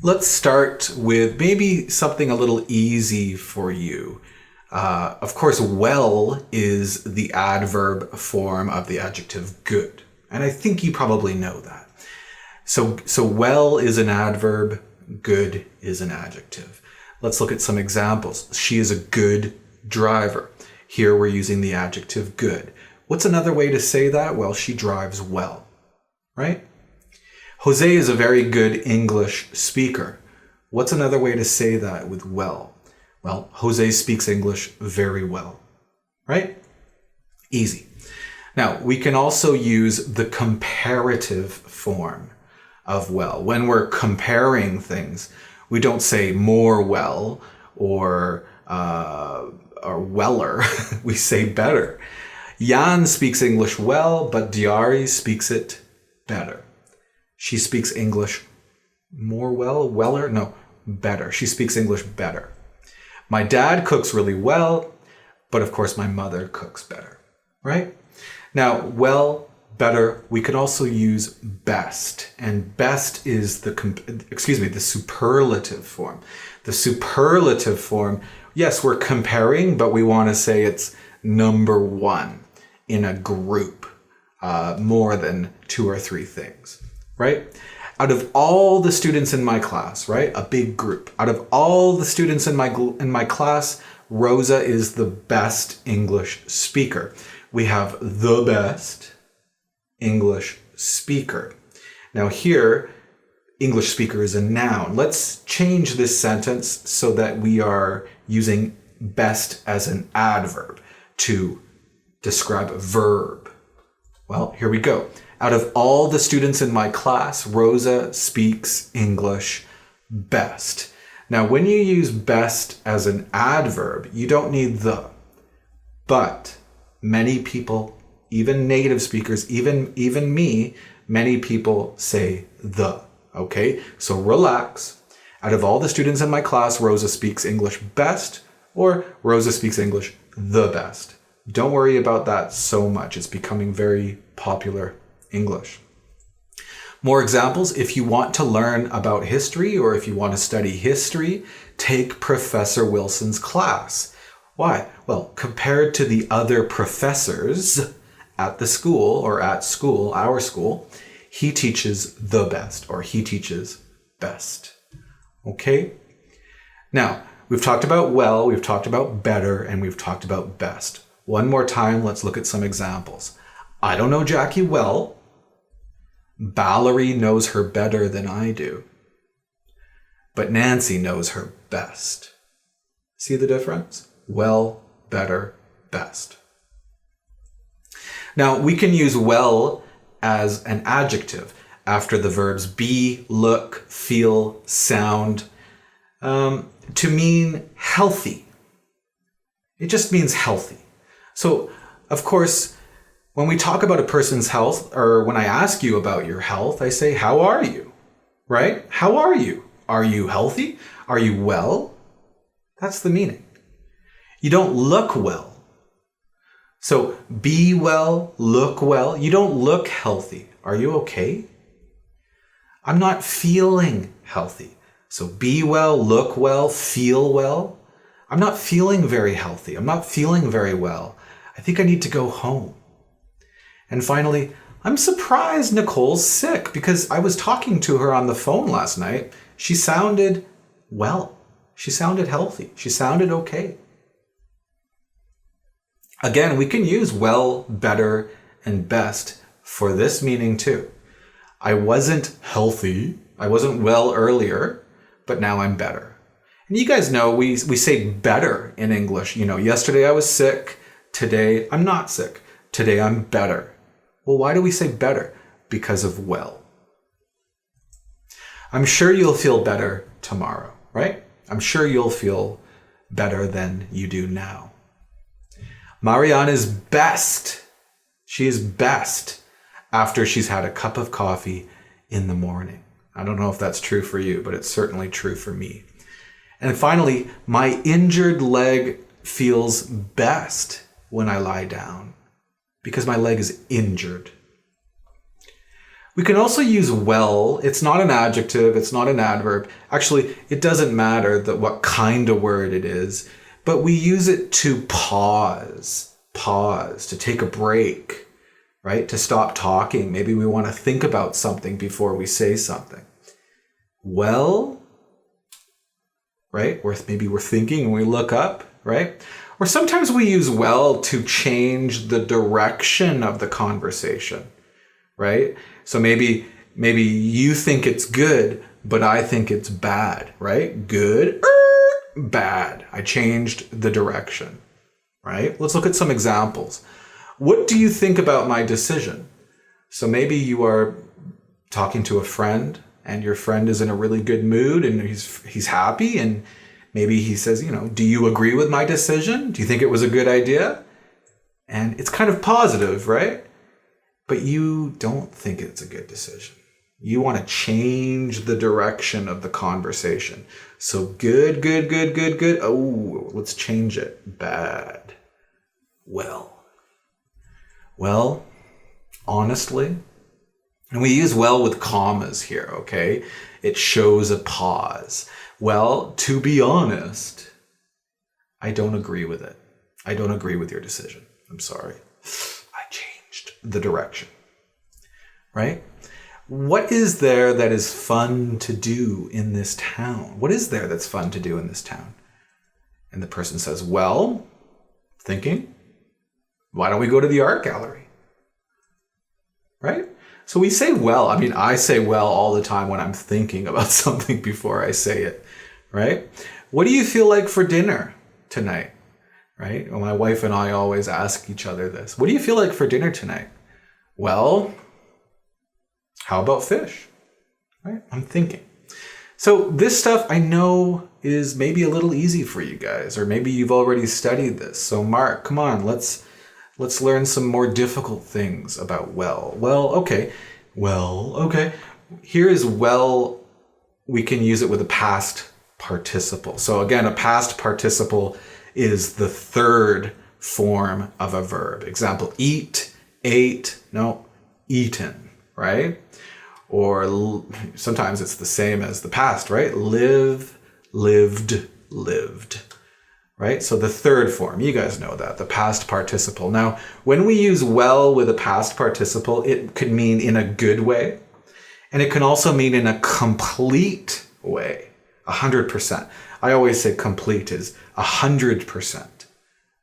Let's start with maybe something a little easy for you. Of course, well is the adverb form of the adjective good. And I think you probably know that. So well is an adverb, good is an adjective. Let's look at some examples. She is a good driver. Here we're using the adjective good. What's another way to say that? Well, she drives well, right? Jose is a very good English speaker. What's another way to say that with well? Well, Jose speaks English very well, right? Easy. Now, we can also use the comparative form of well. When we're comparing things, we don't say more well or weller. We say better. Jan speaks English well, but Diari speaks it better. She speaks English weller? No, better. She speaks English better. My dad cooks really well, but of course my mother cooks better, right? Now, well, better, we can also use best. And best is the superlative form. The superlative form, yes, we're comparing, but we want to say it's number one in a group, more than two or three things. Right? Out of all the students in my class, right? A big group. Out of all the students in my class, Rosa is the best English speaker. We have the best English speaker. Now here, English speaker is a noun. Let's change this sentence so that we are using best as an adverb to describe a verb. Well, here we go. Out of all the students in my class, Rosa speaks English best. Now, when you use best as an adverb, you don't need the. But many people, even native speakers, even me, many people say the. Okay? So relax. Out of all the students in my class, Rosa speaks English best, or Rosa speaks English the best. Don't worry about that so much. It's becoming very popular English. More examples, if you want to learn about history or if you want to study history, take Professor Wilson's class. Why? Well, compared to the other professors at the school or at school, our school, he teaches the best or he teaches best. Okay? Now, we've talked about well, we've talked about better, and we've talked about best. One more time, let's look at some examples. I don't know Jackie well. Valerie knows her better than I do. But Nancy knows her best. See the difference? Well, better, best. Now, we can use well as an adjective after the verbs be, look, feel, sound, to mean healthy. It just means healthy. So, of course, when we talk about a person's health, or when I ask you about your health, I say, how are you? Right? How are you? Are you healthy? Are you well? That's the meaning. You don't look well. So be well, look well. You don't look healthy. Are you okay? I'm not feeling healthy. So be well, look well, feel well. I'm not feeling very healthy. I'm not feeling very well. I think I need to go home. And finally, I'm surprised Nicole's sick because I was talking to her on the phone last night. She sounded well. She sounded healthy. She sounded okay. Again, we can use well, better, and best for this meaning too. I wasn't healthy. I wasn't well earlier, but now I'm better. And you guys know we say better in English. You know, yesterday I was sick. Today I'm not sick. Today I'm better. Well, why do we say better? Because of well. I'm sure you'll feel better tomorrow, right? I'm sure you'll feel better than you do now. Marianne is best. She is best after she's had a cup of coffee in the morning. I don't know if that's true for you, but it's certainly true for me. And finally, my injured leg feels best when I lie down because my leg is injured. We can also use well. It's not an adjective. It's not an adverb. Actually, it doesn't matter what kind of word it is, but we use it to pause, to take a break, right? To stop talking. Maybe we want to think about something before we say something. Well, right? Or maybe we're thinking and we look up, right? Or sometimes we use well to change the direction of the conversation, right? So maybe you think it's good, but I think it's bad, right? Good, bad. I changed the direction, right? Let's look at some examples. What do you think about my decision? So maybe you are talking to a friend and your friend is in a really good mood and he's happy, and maybe he says, do you agree with my decision? Do you think it was a good idea? And it's kind of positive, right? But you don't think it's a good decision. You want to change the direction of the conversation. So good. Oh, let's change it. Bad. Well, honestly, and we use well with commas here, okay? It shows a pause. Well, to be honest, I don't agree with it. I don't agree with your decision. I'm sorry. I changed the direction, right? What is there that is fun to do in this town? What is there that's fun to do in this town? And the person says, well, thinking, why don't we go to the art gallery? Right? So we say well. I mean, I say well all the time when I'm thinking about something before I say it, right? What do you feel like for dinner tonight? Right? Well, my wife and I always ask each other this. What do you feel like for dinner tonight? Well, how about fish? Right? I'm thinking. So this stuff I know is maybe a little easy for you guys, or maybe you've already studied this. So Mark, come on, let's learn some more difficult things about well. Well, okay. Here is well, we can use it with a past participle. So again, a past participle is the third form of a verb. Example, eat, ate, no, eaten, right? Or sometimes it's the same as the past, right? Live, lived, lived, right? So the third form, you guys know that, the past participle. Now, when we use well with a past participle, it could mean in a good way, and it can also mean in a complete way, 100%. I always say complete is 100%,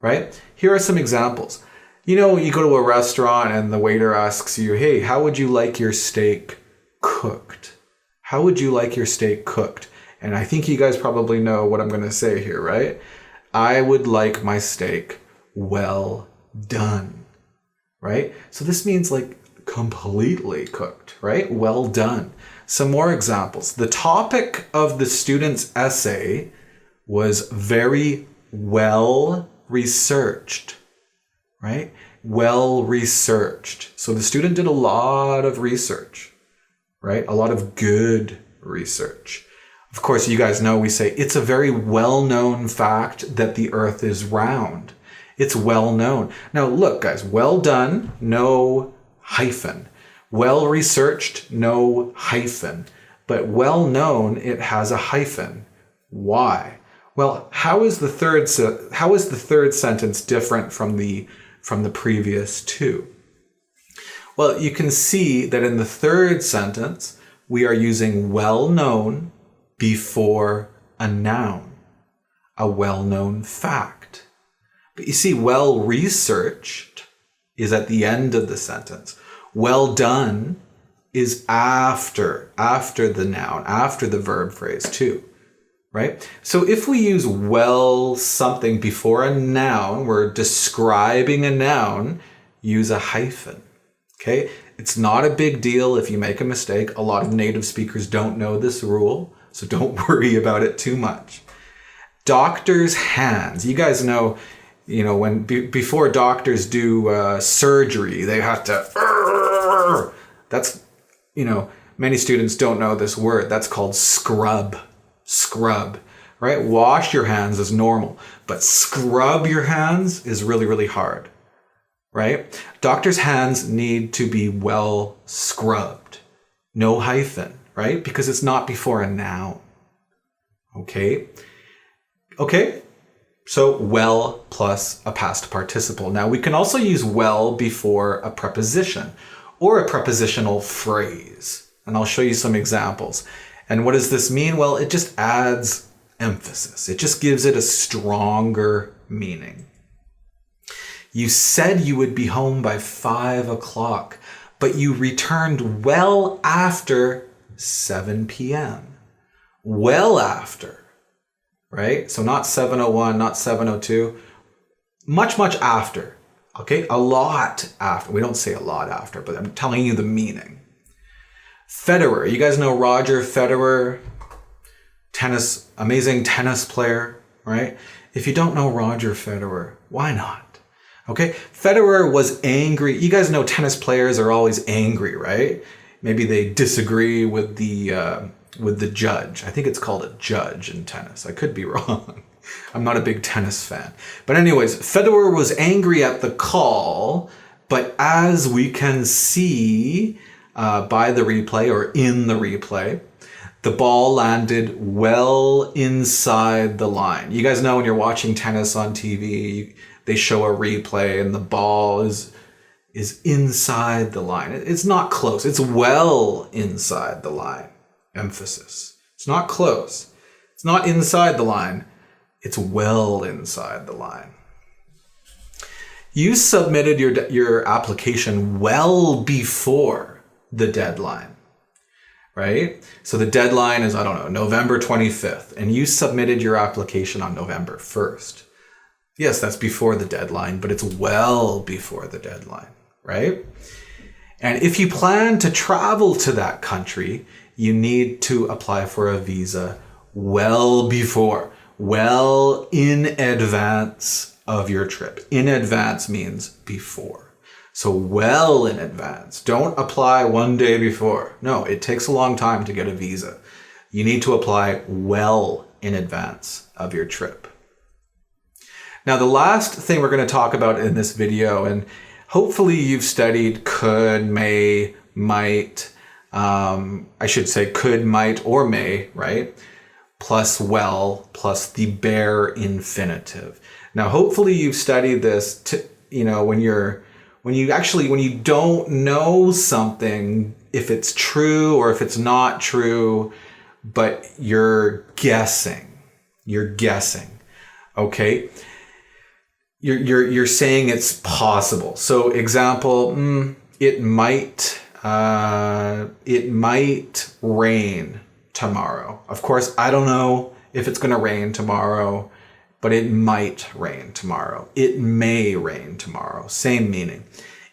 right? Here are some examples. You go to a restaurant and the waiter asks you, hey, how would you like your steak cooked? How would you like your steak cooked? And I think you guys probably know what I'm going to say here, right? I would like my steak well done, right? So this means like completely cooked, right? Well done. Some more examples. The topic of the student's essay was very well researched, right? Well researched. So the student did a lot of research, right? A lot of good research. Of course, you guys know we say it's a very well-known fact that the earth is round. It's well known. Now look, guys, well done, no hyphen. Well researched, no hyphen. But well known, it has a hyphen. Why? Well, how is the third sentence different from the previous two? Well, you can see that in the third sentence, we are using well-known before a noun, a well-known fact. But you see, well-researched is at the end of the sentence. Well done is after the noun, after the verb phrase too, right? So if we use well something before a noun, we're describing a noun, use a hyphen, okay? It's not a big deal if you make a mistake. A lot of native speakers don't know this rule, so don't worry about it too much. Doctor's hands. You guys know, when before doctors do surgery, they have to, that's, many students don't know this word. That's called scrub, right? Wash your hands is normal, but scrub your hands is really, really hard, right? Doctor's hands need to be well scrubbed. No hyphen, right? Because it's not before a noun. Okay? Okay? So well plus a past participle. Now we can also use well before a preposition or a prepositional phrase. And I'll show you some examples. And what does this mean? Well, it just adds emphasis. It just gives it a stronger meaning. You said you would be home by 5 o'clock, but you returned well after 7 p.m. Well after, right? So not 7:01, not 7:02, much after, okay? A lot after. We don't say a lot after, but I'm telling you the meaning. Federer, you guys know Roger Federer, amazing tennis player, right? If you don't know Roger Federer, why not? Okay, Federer was angry. You guys know tennis players are always angry, right? Maybe they disagree with the judge. I think it's called a judge in tennis. I could be wrong. I'm not a big tennis fan. But anyways, Federer was angry at the call, but as we can see by the replay or in the replay, the ball landed well inside the line. You guys know when you're watching tennis on TV, they show a replay and the ball is inside the line. It's not close. It's well inside the line. Emphasis. It's not close. It's not inside the line. It's well inside the line. You submitted your application well before the deadline, right? So the deadline is, I don't know, November 25th, and you submitted your application on November 1st. Yes, that's before the deadline, but it's well before the deadline, right? And if you plan to travel to that country, you need to apply for a visa well in advance of your trip. In advance means before. So well in advance. Don't apply one day before. No, it takes a long time to get a visa. You need to apply well in advance of your trip. Now, the last thing we're going to talk about in this video, and hopefully you've studied could, may, might, I should say could, might, or may, right? Plus well, plus the bare infinitive. Now, hopefully you've studied this to, when you don't know something, if it's true or if it's not true, but you're guessing, okay? You're saying it's possible. So example, it might rain tomorrow. Of course, I don't know if it's going to rain tomorrow, but it might rain tomorrow. It may rain tomorrow. Same meaning.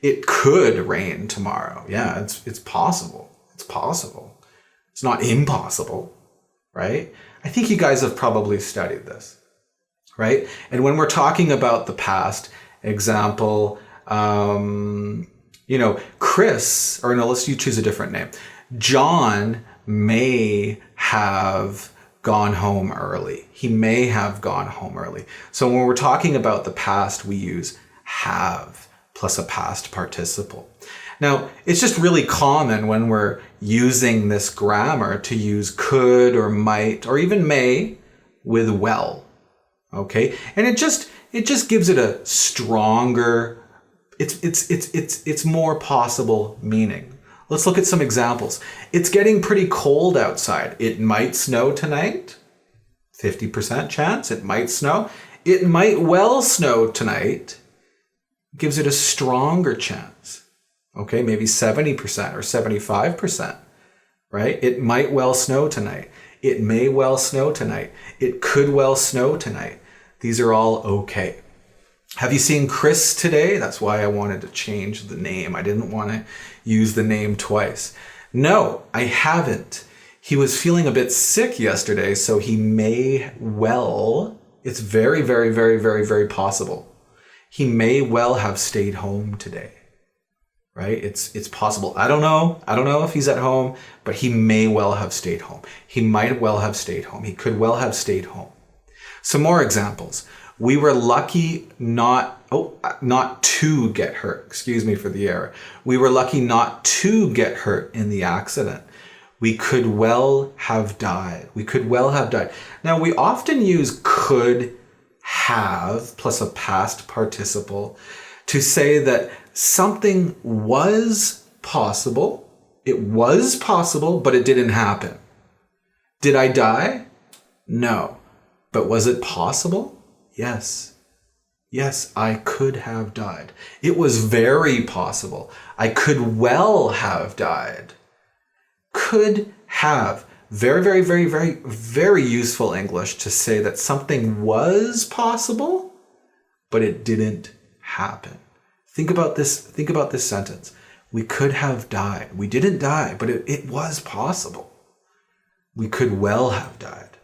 It could rain tomorrow. Yeah, it's possible. It's possible. It's not impossible, right? I think you guys have probably studied this, right? And when we're talking about the past, example, Chris, or no, let's choose a different name. John may have gone home early. He may have gone home early. So when we're talking about the past, we use have plus a past participle. Now, it's just really common when we're using this grammar to use could or might or even may with well. Okay? And it just gives it a stronger, it's more possible meaning. Let's look at some examples. It's getting pretty cold outside. It might snow tonight. 50% chance it might snow. It might well snow tonight. Gives it a stronger chance. Okay, maybe 70% or 75%, right? It might well snow tonight. It may well snow tonight. It could well snow tonight. These are all okay. Have you seen Chris today? That's why I wanted to change the name. I didn't want to use the name twice. No, I haven't. He was feeling a bit sick yesterday, so he may well, it's very, very, very, very, very possible. He may well have stayed home today, right? It's possible. I don't know if he's at home, but he may well have stayed home. He might well have stayed home. He could well have stayed home. Some more examples. We were lucky not to get hurt. Excuse me for the error. We were lucky not to get hurt in the accident. We could well have died. We could well have died. Now, we often use could have plus a past participle to say that something was possible. It was possible, but it didn't happen. Did I die? No. But was it possible? Yes. Yes, I could have died. It was very possible. I could well have died. Could have. Very, very, very, very, very useful English to say that something was possible, but it didn't happen. Think about this sentence. We could have died. We didn't die, but it was possible. We could well have died.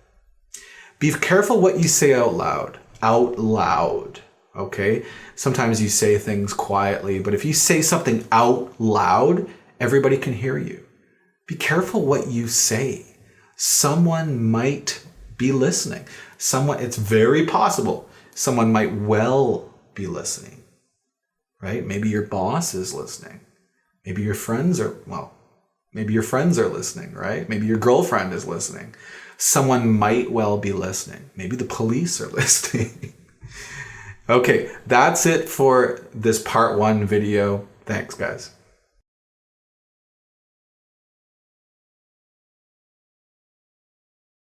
Be careful what you say out loud. Out loud. Okay? Sometimes you say things quietly, but if you say something out loud, everybody can hear you. Be careful what you say. Someone might be listening. It's very possible someone might well be listening. Right? Maybe your boss is listening. Maybe your friends are listening, right? Maybe your girlfriend is listening. Someone might well be listening. Maybe the police are listening. Okay, that's it for this part 1 video. Thanks, guys.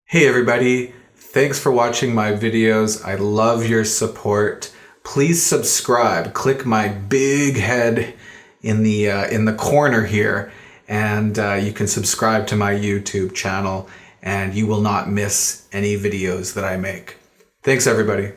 Hey everybody, thanks for watching my videos. I love your support. Please subscribe. Click my big head in the corner here, and you can subscribe to my YouTube channel, and you will not miss any videos that I make. Thanks everybody.